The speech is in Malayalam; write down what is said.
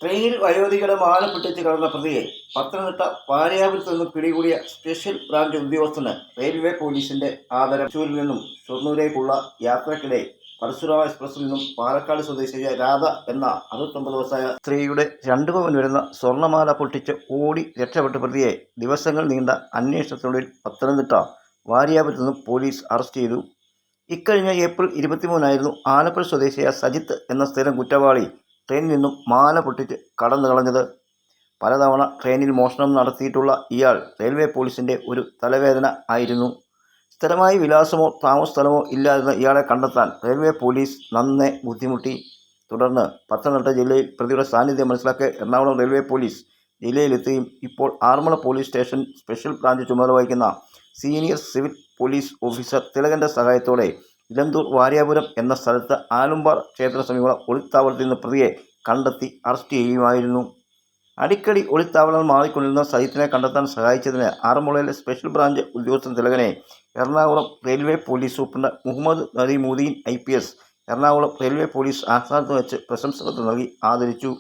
ട്രെയിനിൽ വയോധികയുടെ മാല പൊട്ടിച്ച് കടന്ന പ്രതിയെ പത്തനംതിട്ട പാരയാപുരത്ത് നിന്ന് പിടികൂടിയ സ്പെഷ്യൽ ബ്രാഞ്ച് ഉദ്യോഗസ്ഥന് റെയിൽവേ പോലീസിന്റെ ആദരം. തൃശ്ശൂരിൽ നിന്നും ഷൊർണൂരേക്കുള്ള യാത്രക്കിടെ പരശുരാമ എക്സ്പ്രസിൽ നിന്നും പാലക്കാട് സ്വദേശിയായ രാധ എന്ന 69 വയസ്സായ സ്ത്രീയുടെ 2 പവൻ വരുന്ന സ്വർണ്ണമാല പൊട്ടിച്ച് ഓടി രക്ഷപ്പെട്ട പ്രതിയെ ദിവസങ്ങൾ നീണ്ട അന്വേഷണത്തിനൊടുവിൽ പത്തനംതിട്ട വാരിയാപുരത്ത് നിന്നും പോലീസ് അറസ്റ്റ് ചെയ്തു. ഇക്കഴിഞ്ഞ ഏപ്രിൽ 23 ആലപ്പുഴ സ്വദേശിയായ സജിത്ത് എന്ന സ്ഥിരം കുറ്റവാളി ട്രെയിനിൽ നിന്നും മാല പൊട്ടിച്ച് കടന്നു കളഞ്ഞത്. പലതവണ ട്രെയിനിൽ മോഷണം നടത്തിയിട്ടുള്ള ഇയാൾ റെയിൽവേ പോലീസിന്റെ ഒരു തലവേദന ആയിരുന്നു. സ്ഥിരമായി വിലാസമോ താമസ സ്ഥലമോ ഇല്ലാതിരുന്ന ഇയാളെ കണ്ടെത്താൻ റെയിൽവേ പോലീസ് നന്നേ ബുദ്ധിമുട്ടി. തുടർന്ന് പത്തനംതിട്ട ജില്ലയിൽ പ്രതിയുടെ സാന്നിധ്യം മനസ്സിലാക്കിയ എറണാകുളം റെയിൽവേ പോലീസ് ജില്ലയിലെത്തുകയും ഇപ്പോൾ Aranmula police station special branch ചുമതല വഹിക്കുന്ന സീനിയർ സിവിൽ പോലീസ് ഓഫീസർ തിലകന്റെ സഹായത്തോടെ ഇലന്തൂർ വാര്യാപുരം എന്ന സ്ഥലത്ത് ആലുംപാറ ക്ഷേത്ര സമീപ ഒളിത്താവളത്തിൽ നിന്ന് പ്രതിയെ കണ്ടെത്തി അറസ്റ്റ് ചെയ്യുകയായിരുന്നു. അടിക്കടി ഒളിത്താവളങ്ങൾ മാറിക്കൊണ്ടിരുന്ന സജിത്തിനെ കണ്ടെത്താൻ സഹായിച്ചതിന് ആറന്മുളയിലെ സ്പെഷ്യൽ ബ്രാഞ്ച് ഉദ്യോഗസ്ഥൻ തിലകനെ Ernakulam railway police superintendent Muhammad Nadeemuddin IPS Ernakulam railway police ആസ്ഥാനത്ത് വെച്ച് പ്രശംസകത്വം നൽകി ആദരിച്ചു.